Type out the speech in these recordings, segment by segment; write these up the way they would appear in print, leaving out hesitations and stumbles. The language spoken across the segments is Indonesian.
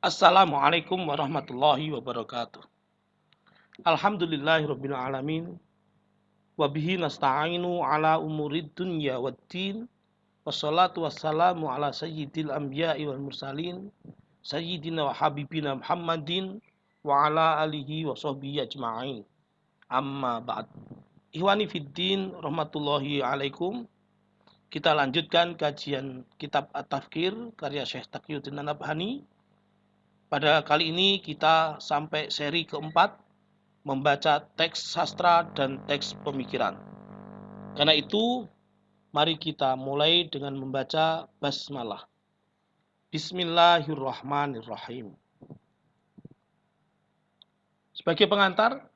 Assalamualaikum warahmatullahi wabarakatuh. Alhamdulillahirabbil alamin wa bihi nasta'inu ala umurid dunya waddin wassalatu wassalamu ala sayyidil anbiya'i wal mursalin sayyidina wa habibina Muhammadin wa ala alihi wa sahbihi ajma'in. Amma ba'd. Ikhwani fiddin rahmatullahi alaikum. Kita lanjutkan kajian kitab At-Tafkir karya Syekh Taqiyuddin An-Nabhani. Pada kali ini kita sampai seri keempat, membaca teks sastra dan teks pemikiran. Karena itu, mari kita mulai dengan membaca basmalah. Bismillahirrahmanirrahim. Sebagai pengantar,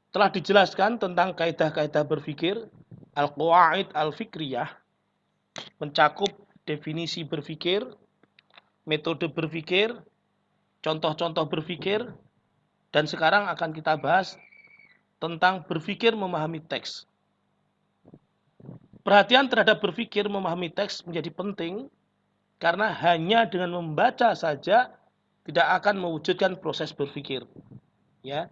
telah dijelaskan tentang kaidah-kaidah berpikir, al-qawaid al-fikriyah, mencakup definisi berpikir, metode berpikir, contoh-contoh berpikir, dan sekarang akan kita bahas tentang berpikir memahami teks. Perhatian terhadap berpikir memahami teks menjadi penting karena hanya dengan membaca saja tidak akan mewujudkan proses berpikir. Ya,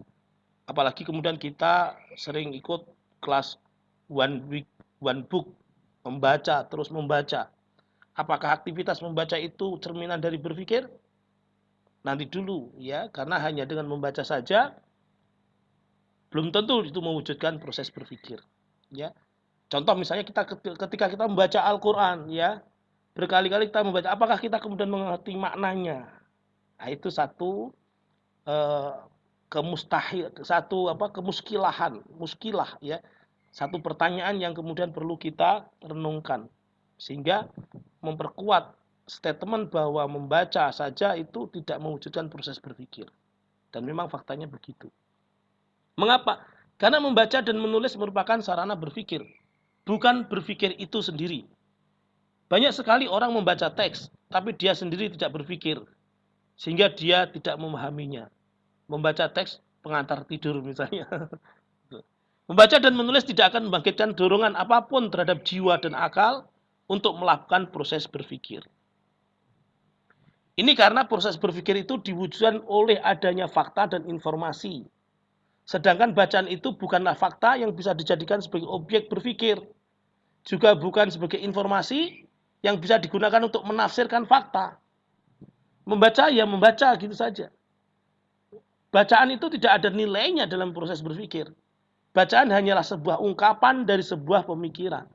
apalagi kemudian kita sering ikut kelas one week, one book, membaca terus membaca. Apakah aktivitas membaca itu cerminan dari berpikir? Nanti dulu ya, karena hanya dengan membaca saja belum tentu itu mewujudkan proses berpikir. Ya, contoh misalnya ketika kita membaca Al-Quran, ya berkali-kali kita membaca, apakah kita kemudian mengerti maknanya? Nah, itu satu muskilah ya, satu pertanyaan yang kemudian perlu kita renungkan sehingga memperkuat statement bahwa membaca saja itu tidak mewujudkan proses berpikir. Dan memang faktanya begitu. Mengapa? Karena membaca dan menulis merupakan sarana berpikir, bukan berpikir itu sendiri. Banyak sekali orang membaca teks, tapi dia sendiri tidak berpikir, sehingga dia tidak memahaminya. Membaca teks pengantar tidur misalnya. Membaca dan menulis tidak akan membangkitkan dorongan apapun terhadap jiwa dan akal untuk melakukan proses berpikir. Ini karena proses berpikir itu diwujudkan oleh adanya fakta dan informasi. Sedangkan bacaan itu bukanlah fakta yang bisa dijadikan sebagai objek berpikir. Juga bukan sebagai informasi yang bisa digunakan untuk menafsirkan fakta. Membaca ya membaca gitu saja. Bacaan itu tidak ada nilainya dalam proses berpikir. Bacaan hanyalah sebuah ungkapan dari sebuah pemikiran.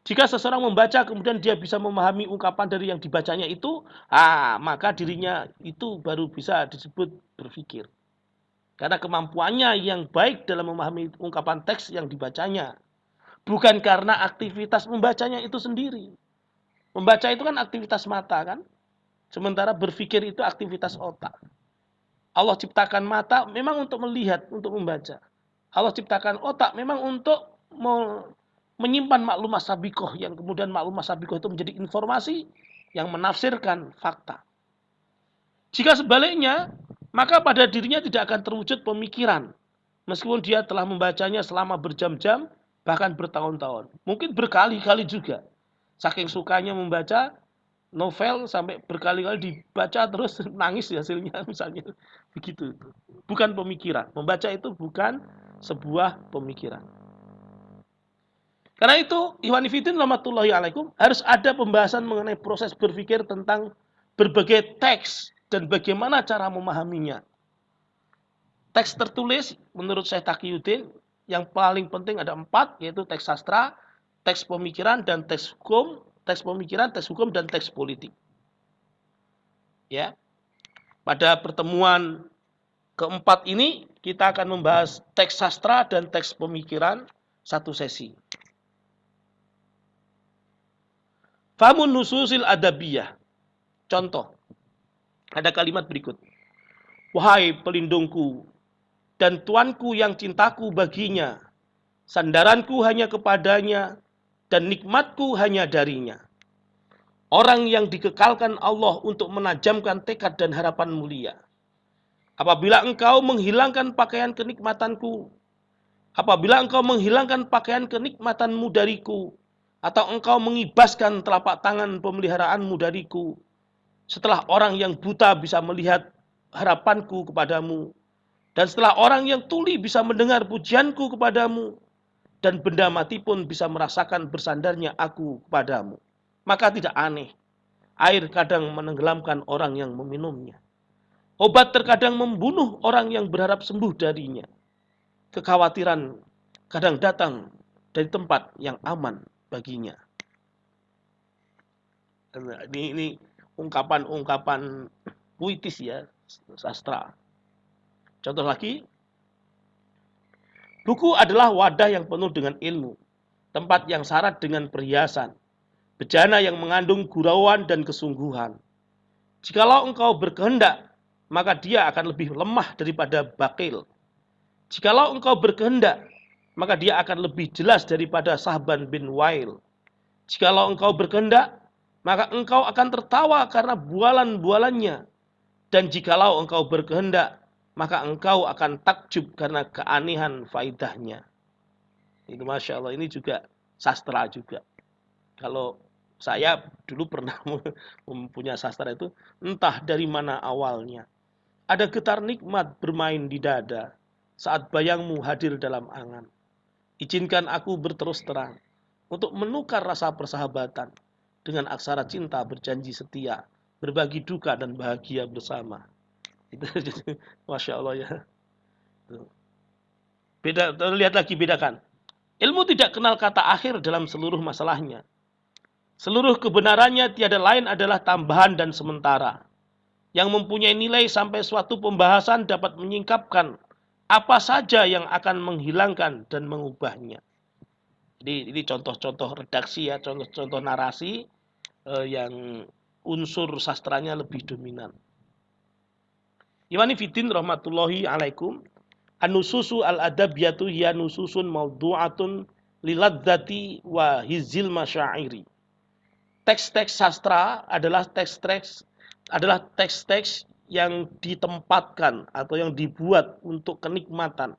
Jika seseorang membaca kemudian dia bisa memahami ungkapan dari yang dibacanya itu, maka dirinya itu baru bisa disebut berpikir. Karena kemampuannya yang baik dalam memahami ungkapan teks yang dibacanya. Bukan karena aktivitas membacanya itu sendiri. Membaca itu kan aktivitas mata kan. Sementara berpikir itu aktivitas otak. Allah ciptakan mata memang untuk melihat, untuk membaca. Allah ciptakan otak memang untuk menyimpan maklumat sabiqoh, yang kemudian maklumat sabiqoh itu menjadi informasi yang menafsirkan fakta. Jika sebaliknya, maka pada dirinya tidak akan terwujud pemikiran. Meskipun dia telah membacanya selama berjam-jam, bahkan bertahun-tahun. Mungkin berkali-kali juga. Saking sukanya membaca novel sampai berkali-kali dibaca terus nangis hasilnya misalnya. Begitu. Bukan pemikiran. Membaca itu bukan sebuah pemikiran. Karena itu, ikhwan fillah rahmatullahi alaikum, harus ada pembahasan mengenai proses berpikir tentang berbagai teks dan bagaimana cara memahaminya. Teks tertulis menurut Syekh Taqiyuddin yang paling penting ada 4, yaitu teks sastra, teks pemikiran dan teks hukum, teks pemikiran, teks hukum dan teks politik. Ya. Pada pertemuan keempat ini kita akan membahas teks sastra dan teks pemikiran satu sesi. Famun nususil adabiyah. Contoh. Ada kalimat berikut. Wahai pelindungku dan tuanku yang cintaku baginya, sandaranku hanya kepadanya dan nikmatku hanya darinya. Orang yang dikekalkan Allah untuk menajamkan tekad dan harapan mulia. Apabila engkau menghilangkan pakaian kenikmatanku, apabila engkau menghilangkan pakaian kenikmatanmu dariku, atau engkau mengibaskan telapak tangan pemeliharaanmu dariku, Setelah orang yang buta bisa melihat harapanku kepadamu, dan setelah orang yang tuli bisa mendengar pujianku kepadamu, dan benda mati pun bisa merasakan bersandarnya aku kepadamu. Maka tidak aneh, air kadang menenggelamkan orang yang meminumnya. Obat terkadang membunuh orang yang berharap sembuh darinya. Kekhawatiran kadang datang dari tempat yang aman baginya. Ini ungkapan-ungkapan puitis ya, sastra. Contoh lagi, buku adalah wadah yang penuh dengan ilmu, tempat yang syarat dengan perhiasan, bejana yang mengandung gurauan dan kesungguhan. Jikalau engkau berkehendak, maka dia akan lebih lemah daripada bakil. Jikalau engkau berkehendak, maka dia akan lebih jelas daripada Sahban bin Wail. Jikalau engkau berkehendak, maka engkau akan tertawa karena bualan-bualannya. Dan jikalau engkau berkehendak, maka engkau akan takjub karena keanehan faidahnya. Itu Masya Allah, ini juga sastra juga. Kalau saya dulu pernah mempunyai sastra itu, entah dari mana awalnya. Ada getar nikmat bermain di dada saat bayangmu hadir dalam angan. Izinkan aku berterus terang untuk menukar rasa persahabatan dengan aksara cinta berjanji setia, berbagi duka dan bahagia bersama. Itu Masya Allah ya. Beda, lihat lagi bedakan. Ilmu tidak kenal kata akhir dalam seluruh masalahnya. Seluruh kebenarannya tiada lain adalah tambahan dan sementara. Yang mempunyai nilai sampai suatu pembahasan dapat menyingkapkan apa saja yang akan menghilangkan dan mengubahnya. Jadi ini contoh-contoh redaksi ya, contoh-contoh narasi yang unsur sastranya lebih dominan. Iwani fiddin rahmatullahi alaikum. An-nususu al-adabiyatu hiya nususun mawdu'atun liladzati wa hizil masyairi. Teks-teks sastra adalah teks-teks yang ditempatkan atau yang dibuat untuk kenikmatan,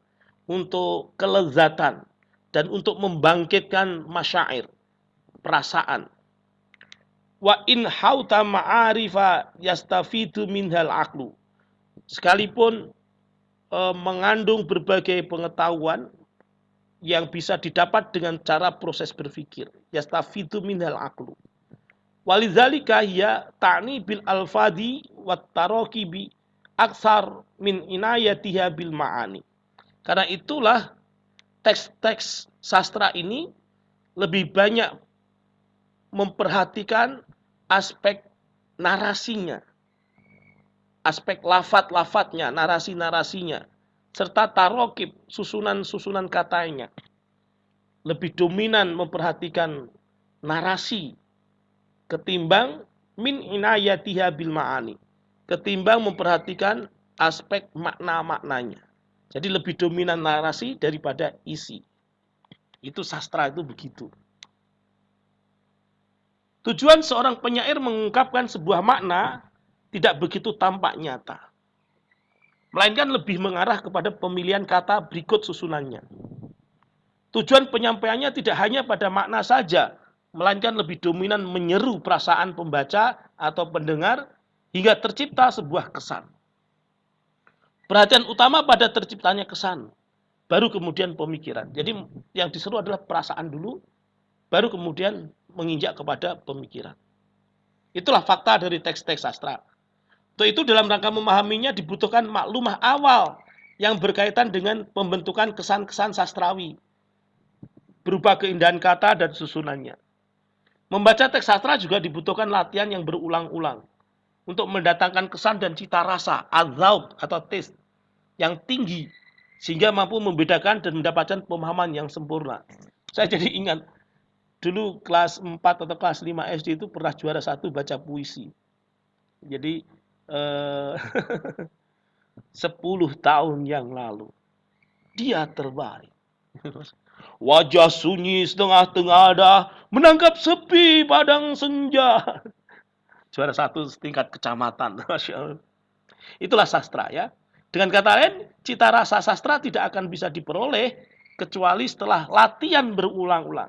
untuk kelezatan, dan untuk membangkitkan masyair, perasaan. Wa in hauta ma'arifa yastafidu minhal aqlu. Sekalipun mengandung berbagai pengetahuan yang bisa didapat dengan cara proses berpikir. Yastafidu minhal aqlu. Walidzalika hiya ta'ni bil alfadi wat tarakibi aksar min inayatiha bil ma'ani. Karena itulah teks-teks sastra ini lebih banyak memperhatikan aspek narasinya, aspek lafat-lafatnya, narasi-narasinya, serta tarokib, susunan-susunan katanya. Lebih dominan memperhatikan narasi ketimbang min inayatiha bil ma'ani, ketimbang memperhatikan aspek makna-maknanya. Jadi lebih dominan narasi daripada isi. Itu sastra itu begitu. Tujuan seorang penyair mengungkapkan sebuah makna tidak begitu tampak nyata, melainkan lebih mengarah kepada pemilihan kata berikut susunannya. Tujuan penyampaiannya tidak hanya pada makna saja, melainkan lebih dominan menyeru perasaan pembaca atau pendengar hingga tercipta sebuah kesan. Perhatian utama pada terciptanya kesan, baru kemudian pemikiran. Jadi yang diseru adalah perasaan dulu, baru kemudian menginjak kepada pemikiran. Itulah fakta dari teks-teks sastra. Untuk itu dalam rangka memahaminya dibutuhkan maklumah awal yang berkaitan dengan pembentukan kesan-kesan sastrawi, berupa keindahan kata dan susunannya. Membaca teks sastra juga dibutuhkan latihan yang berulang-ulang untuk mendatangkan kesan dan cita rasa, az-zauq atau taste yang tinggi sehingga mampu membedakan dan mendapatkan pemahaman yang sempurna. Saya jadi ingat dulu kelas 4 atau kelas 5 SD itu pernah juara 1 baca puisi. Jadi 10 tahun yang lalu dia terbaring. Wajah sunyi setengah dah menangkap sepi padang senja. Juara 1 tingkat kecamatan. Masya Allah. Itulah sastra ya. Dengan kata lain, cita rasa sastra tidak akan bisa diperoleh kecuali setelah latihan berulang-ulang.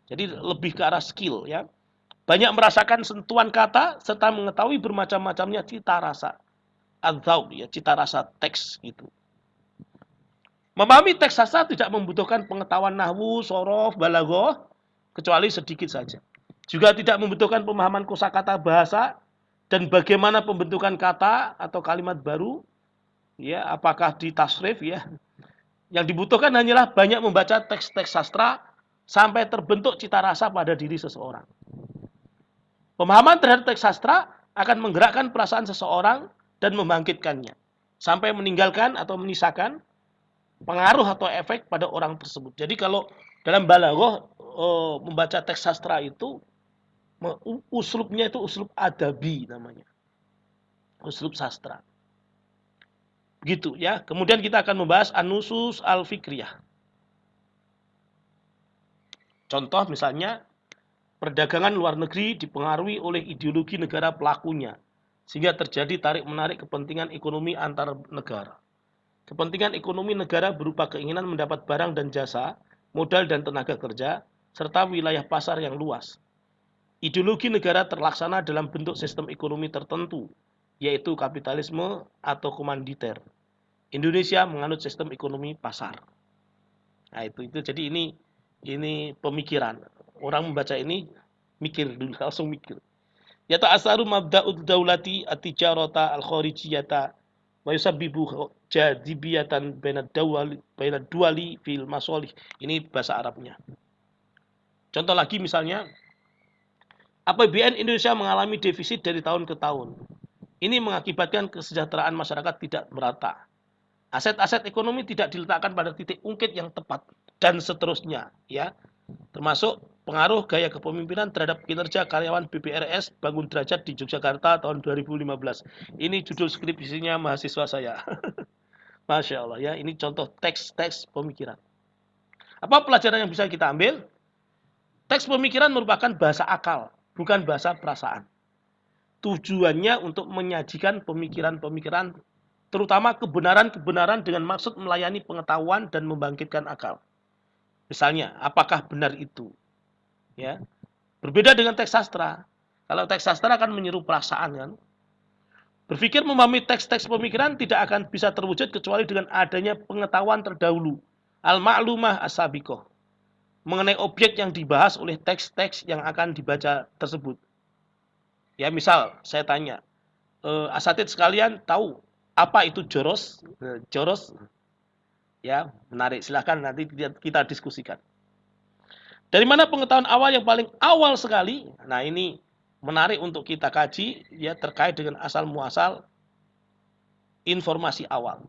Jadi lebih ke arah skill ya. banyak merasakan sentuhan kata serta mengetahui bermacam-macamnya cita rasa. Adzauq, ya, cita rasa teks gitu. Memahami teks sastra tidak membutuhkan pengetahuan nahwu, shorof, balaghah, kecuali sedikit saja. Juga tidak membutuhkan pemahaman kosakata bahasa dan bagaimana pembentukan kata atau kalimat baru, ya, apakah di tasrif, ya. Yang dibutuhkan hanyalah banyak membaca teks-teks sastra sampai terbentuk cita rasa pada diri seseorang. Pemahaman terhadap teks sastra akan menggerakkan perasaan seseorang dan membangkitkannya sampai meninggalkan atau menyisakan pengaruh atau efek pada orang tersebut. Jadi kalau dalam balaghah membaca teks sastra itu uslubnya itu uslub adabi namanya. Uslub sastra. Begitu ya. Kemudian kita akan membahas an-nusus al-fikriyah. Contoh misalnya perdagangan luar negeri dipengaruhi oleh ideologi negara pelakunya sehingga terjadi tarik-menarik kepentingan ekonomi antar negara. Kepentingan ekonomi negara berupa keinginan mendapat barang dan jasa, modal dan tenaga kerja, serta wilayah pasar yang luas. Ideologi negara terlaksana dalam bentuk sistem ekonomi tertentu, yaitu kapitalisme atau komanditer. Indonesia menganut sistem ekonomi pasar. Nah, itu jadi ini pemikiran. Orang membaca ini mikir dulu, langsung mikir. Yaitu asaru mabda'ud daulati at-tijarata al-kharijiyata wa yusabbibu jadibiyatan bainad duali fil masalih. Ini bahasa Arabnya. Contoh lagi misalnya APBN Indonesia mengalami defisit dari tahun ke tahun. Ini mengakibatkan kesejahteraan masyarakat tidak merata. Aset-aset ekonomi tidak diletakkan pada titik ungkit yang tepat dan seterusnya, ya. Termasuk pengaruh gaya kepemimpinan terhadap kinerja karyawan BPRS Bangun Derajat di Yogyakarta tahun 2015. Ini judul skripsinya mahasiswa saya. Masya Allah, ya, ini contoh teks-teks pemikiran. Apa pelajaran yang bisa kita ambil? Teks pemikiran merupakan bahasa akal, bukan bahasa perasaan. Tujuannya untuk menyajikan pemikiran-pemikiran, terutama kebenaran-kebenaran dengan maksud melayani pengetahuan dan membangkitkan akal. Misalnya, apakah benar itu? Ya, berbeda dengan teks sastra. Kalau teks sastra akan menyeru perasaan, kan? Berpikir memahami teks-teks pemikiran tidak akan bisa terwujud kecuali dengan adanya pengetahuan terdahulu, al-ma'lumah as-sabiqah, mengenai objek yang dibahas oleh teks-teks yang akan dibaca tersebut. Ya, misal saya tanya, asatid sekalian tahu apa itu joros? Joros, ya, menarik. Silahkan nanti kita diskusikan. Dari mana pengetahuan awal yang paling awal sekali? Nah, ini menarik untuk kita kaji, ya, terkait dengan asal muasal informasi awal.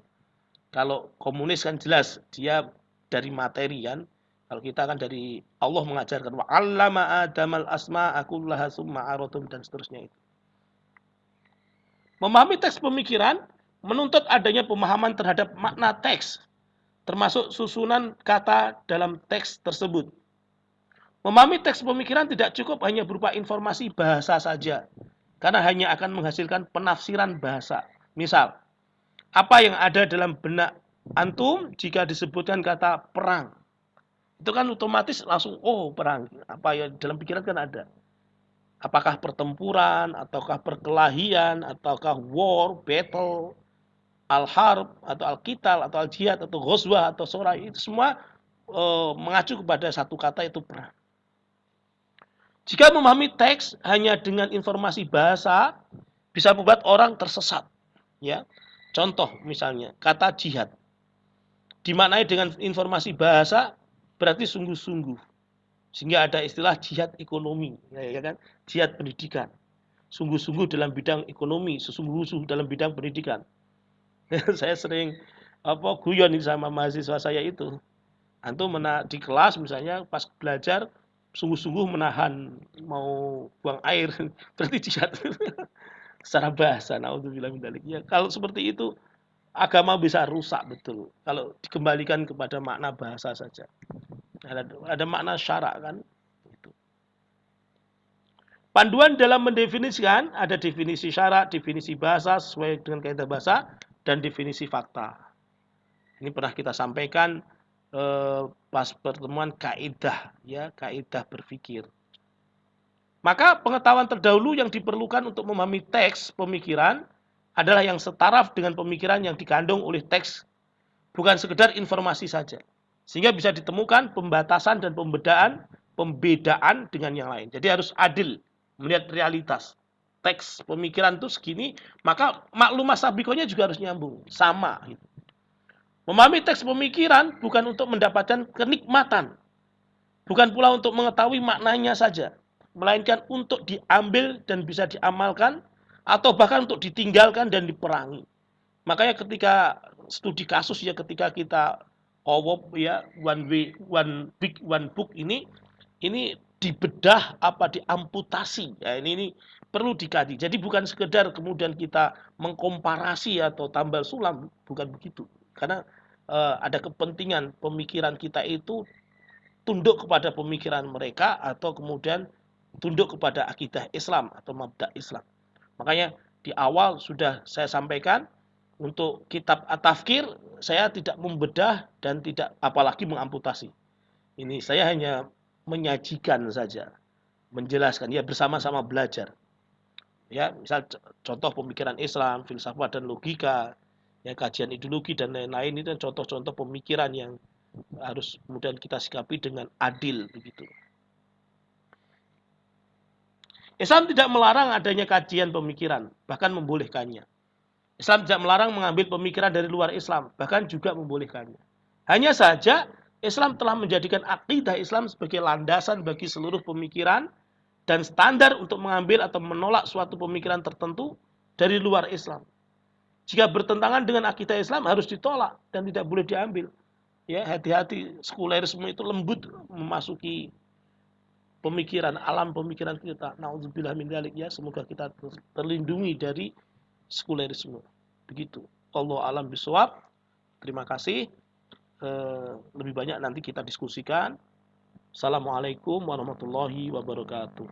Kalau komunis kan jelas dia dari materi, kan. Kalau kita kan dari Allah mengajarkan wa 'allama adamal asma'a kullaha tsumma aratum dan seterusnya itu. Memahami teks pemikiran menuntut adanya pemahaman terhadap makna teks, termasuk susunan kata dalam teks tersebut. Memahami teks pemikiran tidak cukup hanya berupa informasi bahasa saja, karena hanya akan menghasilkan penafsiran bahasa. Misal, apa yang ada dalam benak antum jika disebutkan kata perang? Itu kan otomatis langsung, oh, perang. Apa yang dalam pikiran kan ada. Apakah pertempuran, ataukah perkelahian, ataukah war, battle, al-harb, atau al-qital, atau al-jihad, atau ghazwah, atau surah. Itu semua mengacu kepada satu kata, itu perang. Jika memahami teks hanya dengan informasi bahasa, bisa membuat orang tersesat. Ya, contoh misalnya kata jihad, dimaknai dengan informasi bahasa berarti sungguh-sungguh, sehingga ada istilah jihad ekonomi, ya kan? Jihad pendidikan, sungguh-sungguh dalam bidang ekonomi, sesungguh-sungguh dalam bidang pendidikan. Saya sering guyon sama mahasiswa saya itu. Antum di kelas misalnya pas belajar sungguh-sungguh menahan mau buang air, berarti jihad. Secara bahasa, naudzubillah min dzalik. Ya, kalau seperti itu agama bisa rusak betul kalau dikembalikan kepada makna bahasa saja. Ada makna syarak, kan? Itu. Panduan dalam mendefinisikan ada definisi syarak, definisi bahasa sesuai dengan kaidah bahasa, dan definisi fakta. Ini pernah kita sampaikan pas pertemuan kaidah, ya, kaidah berpikir. Maka pengetahuan terdahulu yang diperlukan untuk memahami teks pemikiran adalah yang setaraf dengan pemikiran yang dikandung oleh teks, bukan sekedar informasi saja. Sehingga bisa ditemukan pembatasan dan pembedaan dengan yang lain. Jadi harus adil melihat realitas. Teks pemikiran itu segini, maka maklumah sabikonya juga harus nyambung, sama. Memahami teks pemikiran bukan untuk mendapatkan kenikmatan, bukan pula untuk mengetahui maknanya saja, melainkan untuk diambil dan bisa diamalkan, atau bahkan untuk ditinggalkan dan diperangi. Makanya ketika studi kasus ya, ketika kita OWOP ya, one way, one big, one book ini dibedah apa diamputasi. Ya, ini perlu dikaji. Jadi bukan sekedar kemudian kita mengkomparasi atau tambal sulam, bukan begitu. Karena ada kepentingan pemikiran kita itu tunduk kepada pemikiran mereka atau kemudian tunduk kepada akidah Islam atau mabda Islam. Makanya di awal sudah saya sampaikan untuk kitab At-Tafkir saya tidak membedah dan tidak apalagi mengamputasi. Ini saya hanya menyajikan saja, menjelaskan ya bersama-sama belajar. Ya, misal contoh pemikiran Islam, filsafat dan logika, ya kajian ideologi dan lain-lain itu contoh-contoh pemikiran yang harus kemudian kita sikapi dengan adil begitu. Islam tidak melarang adanya kajian pemikiran, bahkan membolehkannya. Islam tidak melarang mengambil pemikiran dari luar Islam, bahkan juga membolehkannya. Hanya saja Islam telah menjadikan akidah Islam sebagai landasan bagi seluruh pemikiran dan standar untuk mengambil atau menolak suatu pemikiran tertentu dari luar Islam. Jika bertentangan dengan akidah Islam harus ditolak dan tidak boleh diambil. Ya, hati-hati, sekulerisme itu lembut memasuki pemikiran, alam pemikiran kita. Nauzubillah min dzalik ya, semoga kita terlindungi dari sekulerisme. Begitu. Wallahu alam bisawab. Terima kasih. Lebih banyak nanti kita diskusikan. Assalamualaikum warahmatullahi wabarakatuh.